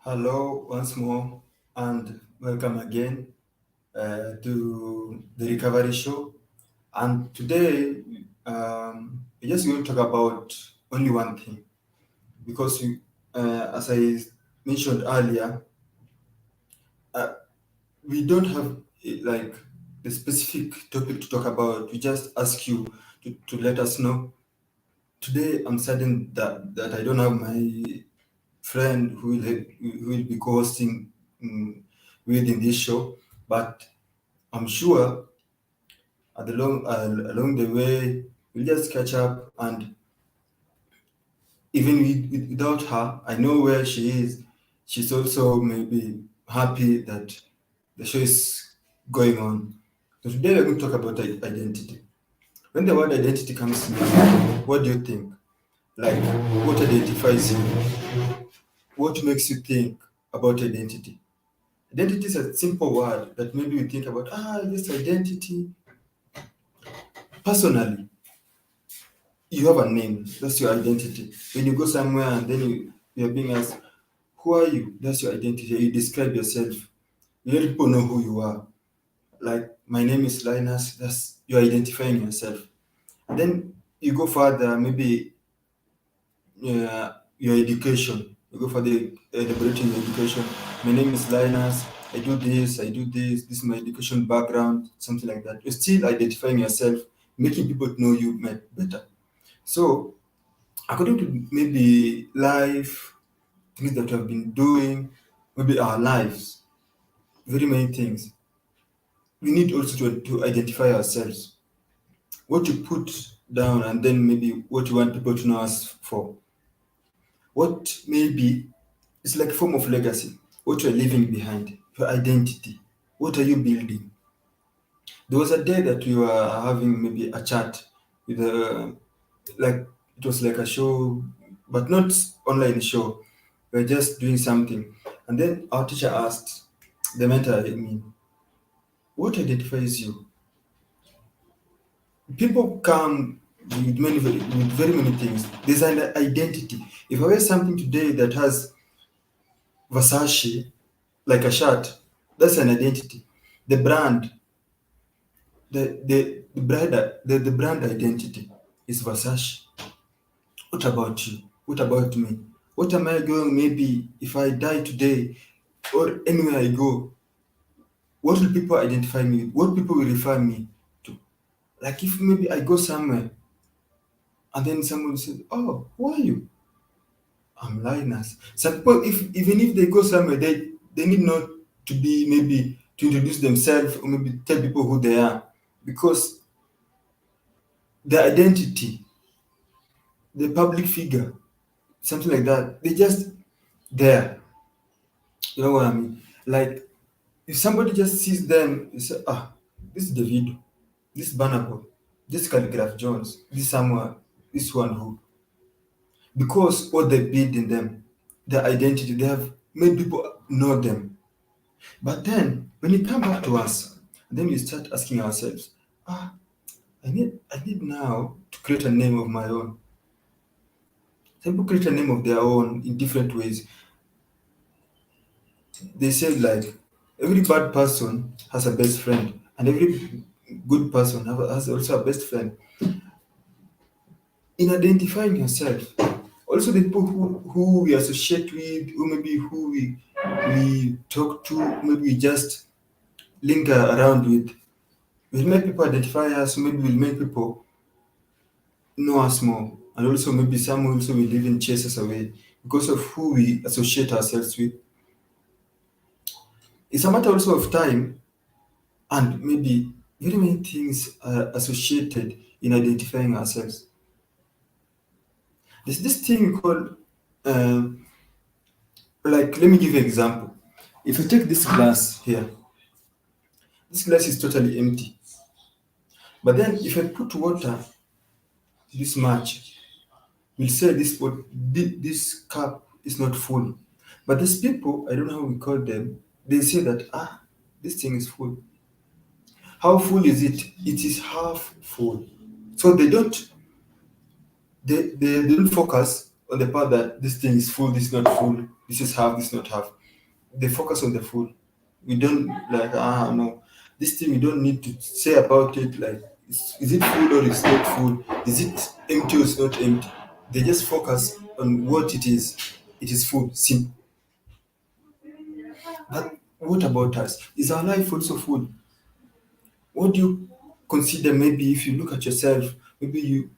Hello once more and welcome again to the Recovery Show. And today we're just going to talk about only one thing because as I mentioned earlier, uh, we don't have like the specific topic to talk about. We just ask you to let us know. Today I'm saddened that I don't have my friend who will be co-hosting um, with in this show, but I'm sure along the way we'll just catch up, and even without her, I know where she is. She's also maybe happy that the show is going on. So today we're going to talk about identity. When the word identity comes to mind, what do you think? Like, what identifies you? What makes you think about identity? Identity is a simple word that maybe we think about, this identity. Personally, you have a name, that's your identity. When you go somewhere and then you're being asked, who are you? That's your identity. You describe yourself. You let people know who you are. Like, my name is Linus, that's you're identifying yourself. And then you go further, maybe your education. You go for the elaborating your education. My name is Linus. I do this. This is my education background, something like that. You're still identifying yourself, making people know you better. So, according to maybe life, things that we have been doing, maybe our lives, very many things, we need also to identify ourselves. What you put down, and then maybe what you want people to know us for. What maybe it's like a form of legacy. What you're leaving behind, your identity. What are you building? There was a day that we were having maybe a chat with like it was like a show, but not online show. We were just doing something, and then our teacher asked the mentor, I mean, what identifies you? People come with with very many things. There's an identity. If I wear something today that has Versace, like a shirt, that's an identity. The brand, the brand identity is Versace. What about you? What about me? What am I going? Maybe if I die today or anywhere I go, what will people identify me with? What people will refer me to? Like if maybe I go somewhere and then someone will say, "Oh, who are you?" I'm Linus. Some people, if even if they go somewhere, they need not to be maybe to introduce themselves or maybe tell people who they are because their identity, the public figure, something like that, they just there. You know what I mean? Like if somebody just sees them, they say, this is Davido, this is Banabo, this is Calligraph Jones, this Samuel, this one who. Because what they build in them, their identity, they have made people know them. But then when it comes back to us, then we start asking ourselves, ah, I need now to create a name of my own. Some people create a name of their own in different ways. They say like every bad person has a best friend, and every good person has also a best friend. In identifying yourself, also the people who we associate with, who maybe who we talk to, maybe we just linger around with, will make people identify us, maybe will make people know us more. And also maybe some also will even chase us away because of who we associate ourselves with. It's a matter also of time and maybe very many things are associated in identifying ourselves. There's this thing we call, um, like, let me give you an example. If you take this glass here, this glass is totally empty. But then if I put water this much, we'll say this cup is not full. But these people, I don't know how we call them, they say that this thing is full. How full is it? It is half full. So they don't focus on the part that this thing is full, this is not full, this is half, this is not half. they focus on the food. We don't like, no, this thing we don't need to say about it, like, is it food or is not food? Is it empty or is not empty? They just focus on what it is. It is food, simple. But what about us? Is our life also food? What do you consider? Maybe if you look at yourself, maybe you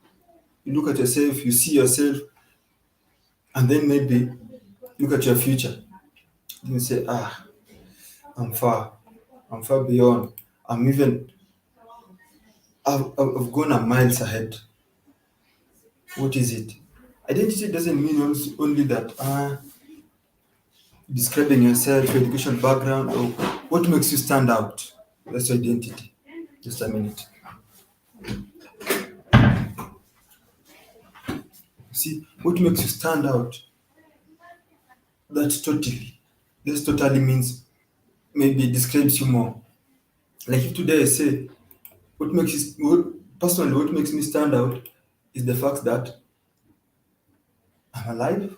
look at yourself, you see yourself, and then maybe look at your future. Then you say, I'm far. I'm far beyond. I'm even, I've gone a miles ahead. What is it? Identity doesn't mean only that describing yourself, your education background, or what makes you stand out. That's your identity. Just a minute. See, what makes you stand out? That's totally. This totally means maybe it describes you more. Like if today I say, personally, what makes me stand out is the fact that I'm alive,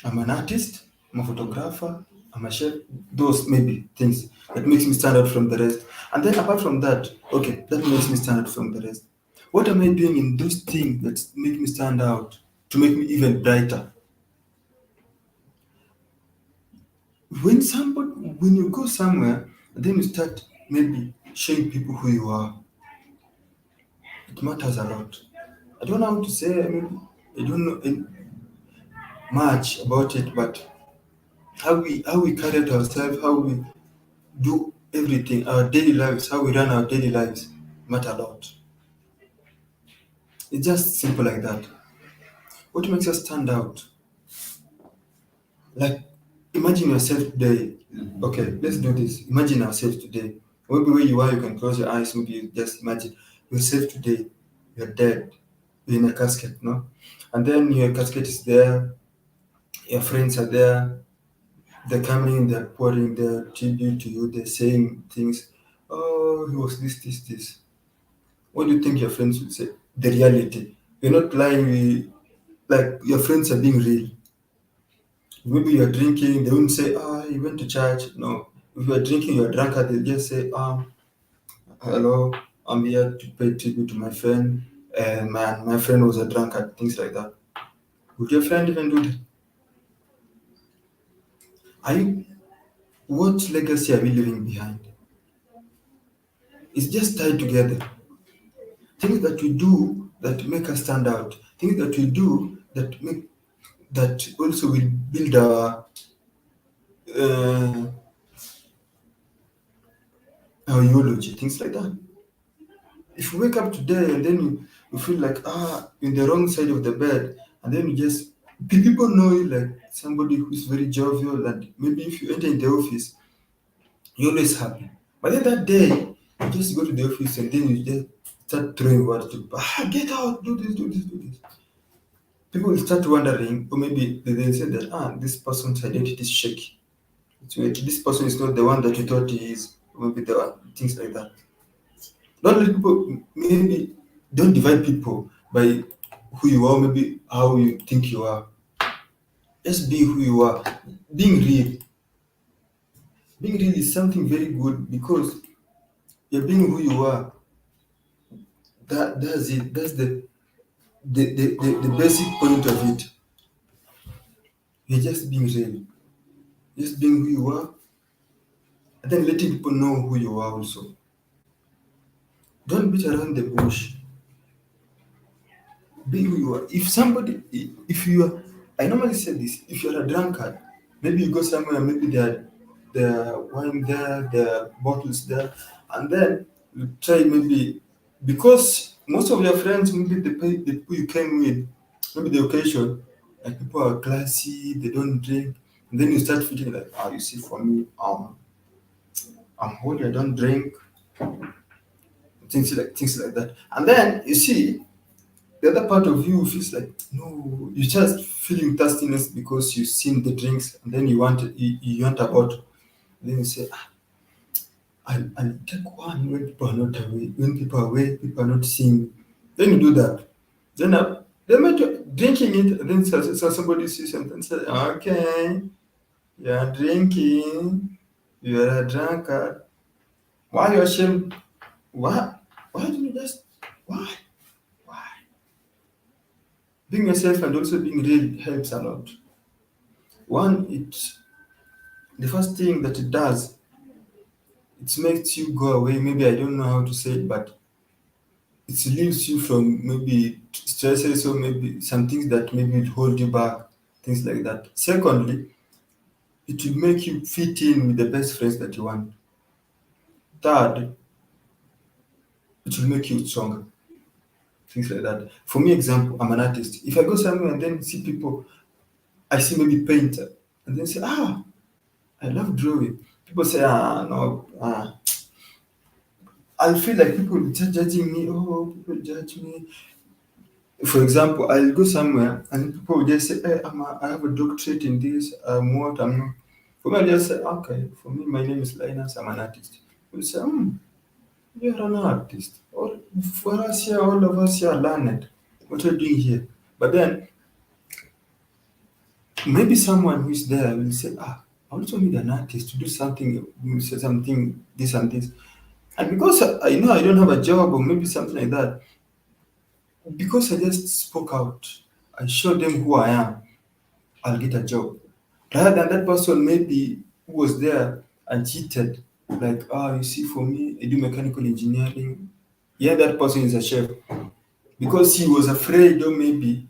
I'm an artist, I'm a photographer, I'm a chef, those maybe things that makes me stand out from the rest. And then apart from that, okay, that makes me stand out from the rest. What am I doing in those things that make me stand out to make me even brighter? When you go somewhere, then you start maybe showing people who you are. It matters a lot. I don't know how to say, I don't know much about it, but how we carry out ourselves, how we do everything, our daily lives, how we run our daily lives matter a lot. It's just simple like that. What makes us stand out? Like, imagine yourself today. Okay, let's do this. Imagine ourselves today. Maybe where you are, you can close your eyes. Maybe you just imagine yourself today. You're dead. You're in a casket, no? And then your casket is there. Your friends are there. They're coming. They're pouring their tribute to you. They're saying things. Oh, he was this. What do you think your friends will say? The reality. You're not lying. Like your friends are being real. Maybe you're drinking, they won't say, you went to church. No. If you're drinking, you're drunk, they'll just say, hello, I'm here to pay tribute to my friend. And my friend was a drunkard, things like that. Would your friend even do that? Are you, what legacy are we leaving behind? It's just tied together. Things that we do that make us stand out. Things that we do that also will build uh, our eulogy, things like that. If you wake up today and then you feel like in the wrong side of the bed, and then you just people know you like somebody who's very jovial, and maybe if you enter in the office, you're always happy. But then that day, you just go to the office and then you just start throwing words to people. Get out, do this, do this. People will start wondering, or maybe they say that this person's identity is shaky. So this person is not the one that you thought he is, or maybe the one, things like that. Don't let people maybe don't divide people by who you are, maybe how you think you are. Just be who you are. Being real. Being real is something very good because you're being who you are. That's it. That's the basic point of it. You're just being real. Just being who you are and then letting people know who you are also. Don't beat around the bush. Be who you are. If you are, I normally say this, if you're a drunkard, maybe you go somewhere, maybe there are wine there, there are bottles there, and then you try maybe, because most of your friends, maybe the people you came with, maybe the occasion, like people are classy, they don't drink, and then you start feeling like, you see, for me, I'm holy, I don't drink, things like that. And then you see, the other part of you feels like no, you just feeling thirstiness because you've seen the drinks and then you want a bottle. Then you say, I'll take one when people are not away. When people are away, people are not seeing me. Then you do that. Then they might drinking it and then somebody sees something and say, okay. You are drinking. You are a drunkard. Why you ashamed? Why? Why do you just? Why? Why? Being yourself and also being real helps a lot. One, the first thing that it does, it makes you go away. Maybe I don't know how to say it, but it relieves you from maybe stresses or maybe some things that maybe will hold you back, things like that. Secondly, it will make you fit in with the best friends that you want. Third, it will make you stronger, things like that. For me, example, I'm an artist. If I go somewhere and then see people, I see maybe painter, and then say, I love drawing. People say, no, I feel like people judging me. Oh, people judge me. For example, I'll go somewhere and people will just say, hey, I have a doctorate in this, I'm what, I'm not. For me, I just say, okay, for me, my name is Linus, I'm an artist. People say, you're an artist. Or for us here, all of us here are learned. What are you doing here? But then maybe someone who is there will say, I also need an artist to do something, say something, this and this. And because I know I don't have a job or maybe something like that, because I just spoke out, I showed them who I am, I'll get a job. Rather than that person maybe who was there and cheated, like, you see, for me, I do mechanical engineering. Yeah, that person is a chef because he was afraid or maybe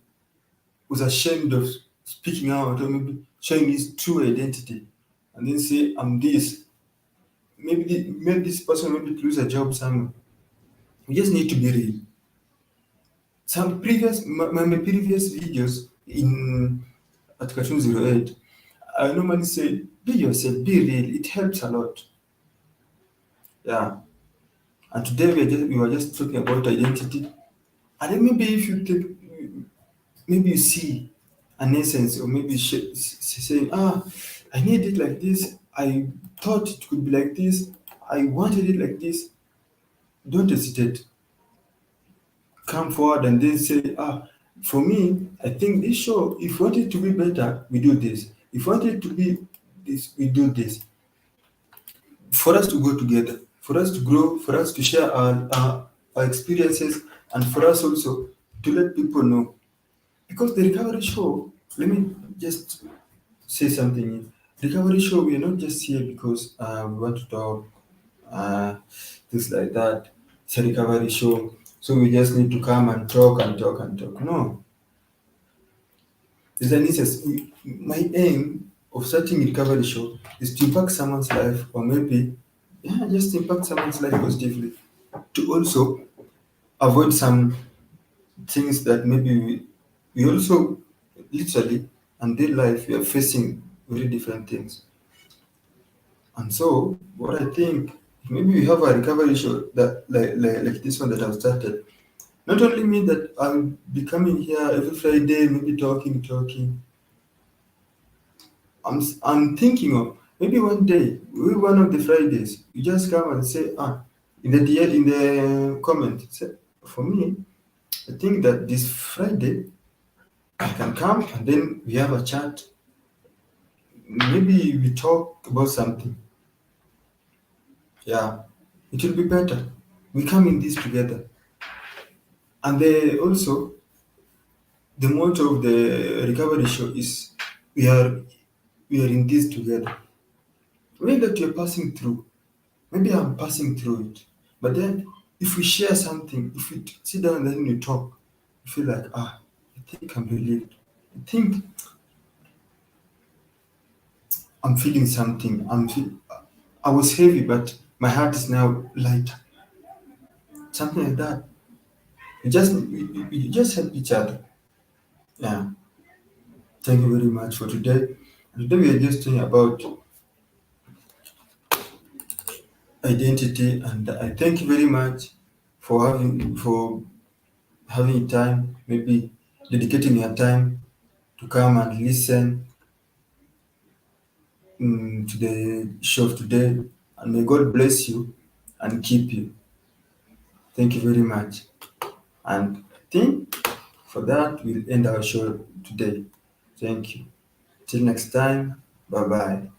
was ashamed of speaking out or maybe showing his true identity and then say, I'm this. Maybe made this person maybe to lose a job somewhere. We just need to be real. My previous videos in at Cartoon 08, I normally say, be yourself, be real. It helps a lot. Yeah. And today we were just talking about identity. And then maybe if you take, maybe you see an essence, or maybe saying, I need it like this. I thought it could be like this. I wanted it like this. Don't hesitate. Come forward and then say, for me, I think this show, if you want it to be better, we do this. If you want it to be this, we do this. For us to go together, for us to grow, for us to share our experiences, and for us also to let people know. Because the recovery show, let me just say something. Recovery show, we are not just here because we want to talk, uh, things like that. It's a recovery show, so we just need to come and talk and talk and talk. No, there's a necessary. My aim of starting a recovery show is to impact someone's life, or maybe, yeah, just impact someone's life positively. To also avoid some things that maybe we also literally and daily life we are facing very different things. And so what I think, maybe we have a recovery show that like this one that I've started. Not only mean that I'll be coming here every Friday, maybe talking. I'm thinking of maybe one day, maybe one of the Fridays, you just come and say, in the comment, say, for me, I think that this Friday I can come and then we have a chat. Maybe we talk about something. Yeah, it will be better. We come in this together. And also, the motto of the recovery show is we are we are in this together. Maybe that you're passing through. Maybe I'm passing through it. But then if we share something, if we sit down and then we talk, you feel like, I think I'm relieved. I think I'm feeling something. I was heavy, but my heart is now lighter. Something like that. We just help each other. Yeah. Thank you very much for today. Today we are just talking about identity, and I thank you very much for having time, maybe dedicating your time to come and listen to the show of today. And may God bless you and keep you. Thank you very much. And I think for that we'll end our show today. Thank you. Till next time. Bye bye.